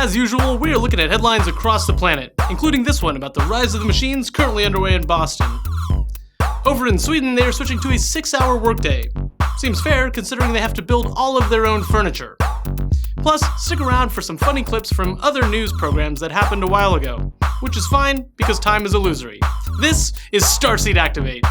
As usual, we are looking at headlines across the planet, including this one about the rise of the machines currently underway in Boston. Over in Sweden, they are switching to a 6-hour workday. Seems fair, considering they have to build all of their own furniture. Plus, stick around for some funny clips from other news programs that happened a while ago, which is fine, because time is illusory. This is Starseed Activate.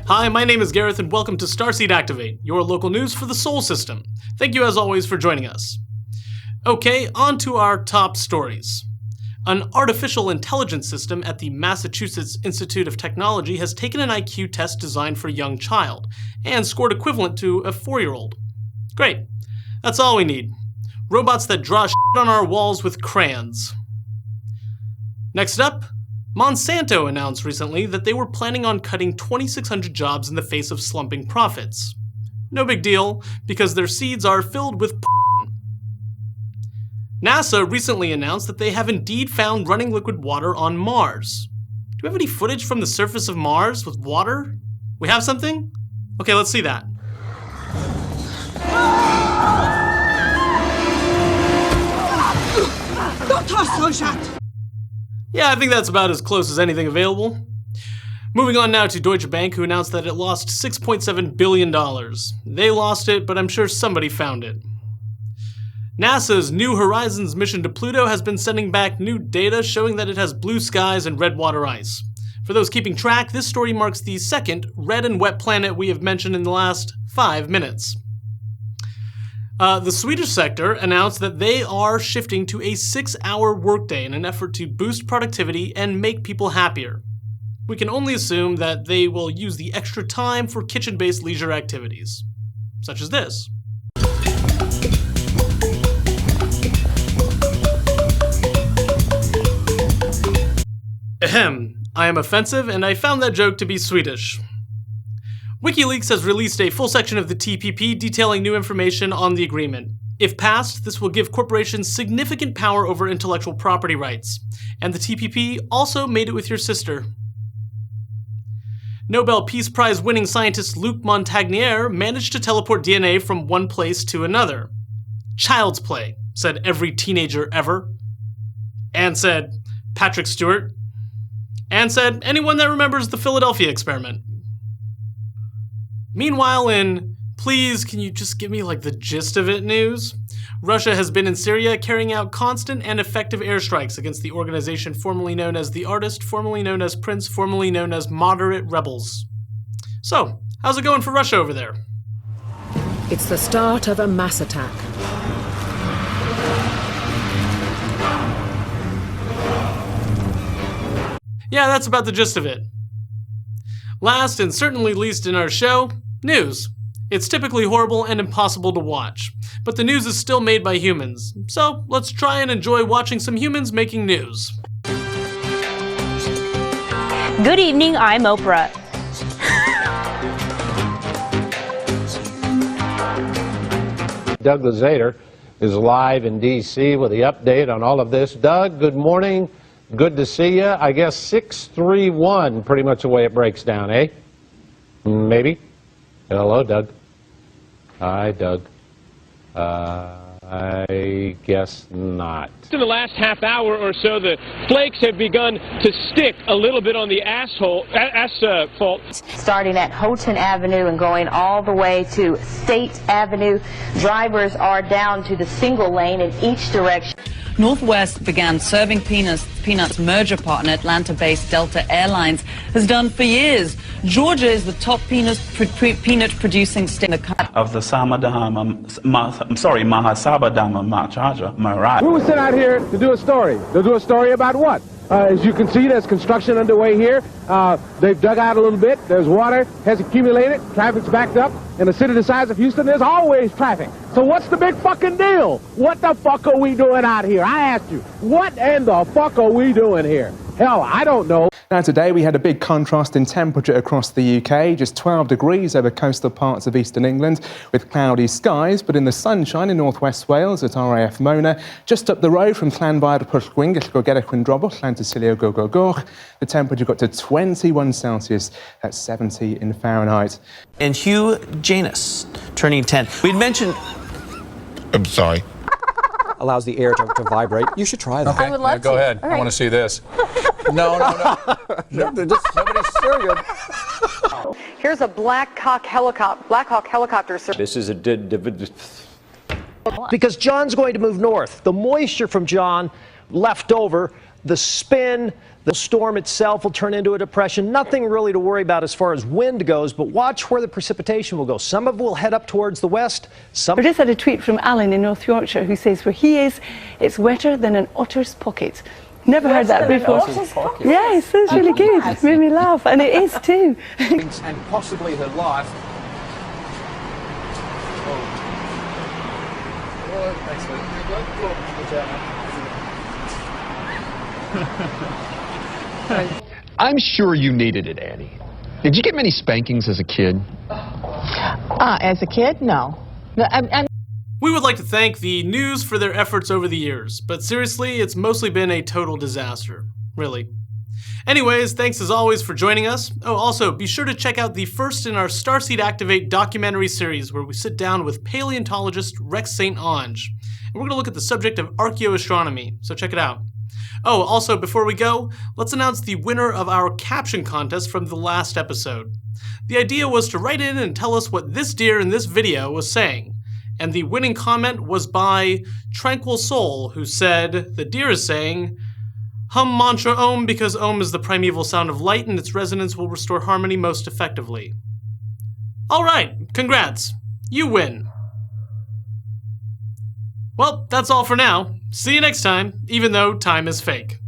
Hi, my name is Gareth and welcome to Starseed Activate, your local news for the Sol System. Thank you as always for joining us. Okay, on to our top stories. An artificial intelligence system at the Massachusetts Institute of Technology has taken an IQ test designed for a young child and scored equivalent to a 4-year-old. Great. That's all we need. Robots that draw shit on our walls with crayons. Next up, Monsanto announced recently that they were planning on cutting 2,600 jobs in the face of slumping profits. No big deal, because their seeds are filled with NASA recently announced that they have indeed found running liquid water on Mars. Do we have any footage from the surface of Mars with water? We have something? Okay, let's see that. Yeah, I think that's about as close as anything available. Moving on now to Deutsche Bank, who announced that it lost $6.7 billion. They lost it, but I'm sure somebody found it. NASA's New Horizons mission to Pluto has been sending back new data showing that it has blue skies and red water ice. For those keeping track, this story marks the second red and wet planet we have mentioned in the last 5 minutes. The Swedish sector announced that they are shifting to a 6-hour workday in an effort to boost productivity and make people happier. We can only assume that they will use the extra time for kitchen-based leisure activities, such as this. Ahem, I am offensive and I found that joke to be Swedish. WikiLeaks has released a full section of the TPP detailing new information on the agreement. If passed, this will give corporations significant power over intellectual property rights. And the TPP also made it with your sister. Nobel Peace Prize winning scientist Luc Montagnier managed to teleport DNA from one place to another. Child's play, said every teenager ever. And said Patrick Stewart. And said anyone that remembers the Philadelphia experiment. Meanwhile, in please can you just give me the gist of it news, Russia has been in Syria carrying out constant and effective airstrikes against the organization formerly known as the Artist, formerly known as Prince, formerly known as Moderate Rebels. So, how's it going for Russia over there? It's the start of a mass attack. Yeah, that's about the gist of it. Last and certainly least in our show, news. It's typically horrible and impossible to watch, but the news is still made by humans, so let's try and enjoy watching some humans making news. Good evening, I'm Oprah. Doug Lazater is live in D.C. with the update on all of this. Doug, good morning. Good to see you. I guess 6-3-1, pretty much the way it breaks down, eh? Maybe. Hello, Doug. Hi, Doug. I guess not. In the last half hour or so, the flakes have begun to stick a little bit on the asphalt. Starting at Houghton Avenue and going all the way to State Avenue, drivers are down to the single lane in each direction. Northwest began serving Peanuts merger partner Atlanta-based Delta Airlines has done for years. Georgia is the top peanut producing state in the country. Of the Mahasabadama Machaja Maharaj. We were sent out here to do a story. To do a story about what? As you can see, there's construction underway here. They've dug out a little bit. There's water, has accumulated. Traffic's backed up. In a city the size of Houston, there's always traffic. So what's the big fucking deal? What the fuck are we doing out here? I asked you, what in the fuck are we doing here? Hell, I don't know. Now today we had a big contrast in temperature across the UK, just 12 degrees over coastal parts of eastern England with cloudy skies, but in the sunshine in northwest Wales at RAF Mona, just up the road from Llanfair Pwllgwyn, Gellgogera Cwndrobwll, Llantysilio Gogogoch, the temperature got to 21 Celsius, that's 70 in Fahrenheit. And Hugh Janus, turning 10. We'd mentioned... I'm sorry. Allows the air to vibrate. You should try that. Okay. I would love to. Go ahead. I want to see this. No. Nobody's serious. Here's a Black Hawk helicopter. This is because John's going to move north. The moisture from John left over, the spin, the storm itself will turn into a depression. Nothing really to worry about as far as wind goes, but watch where the precipitation will go. Some of it will head up towards the west. I just had a tweet from Alan in North Yorkshire who says where he is, it's wetter than an otter's pocket. Never heard that before. Yes, that's really good. It made me laugh, and it is too. And possibly her life. I'm sure you needed it, Annie. Did you get many spankings as a kid? As a kid, no. We would like to thank the news for their efforts over the years, but seriously, it's mostly been a total disaster. Really. Anyways, thanks as always for joining us. Oh, also, be sure to check out the first in our Starseed Activate documentary series where we sit down with paleontologist Rex St. Onge. And we're going to look at the subject of archaeoastronomy, so check it out. Oh, also, before we go, let's announce the winner of our caption contest from the last episode. The idea was to write in and tell us what this deer in this video was saying. And the winning comment was by Tranquil Soul, who said, the deer is saying, hum mantra Om because Om is the primeval sound of light and its resonance will restore harmony most effectively. Alright, congrats. You win. Well, that's all for now. See you next time, even though time is fake.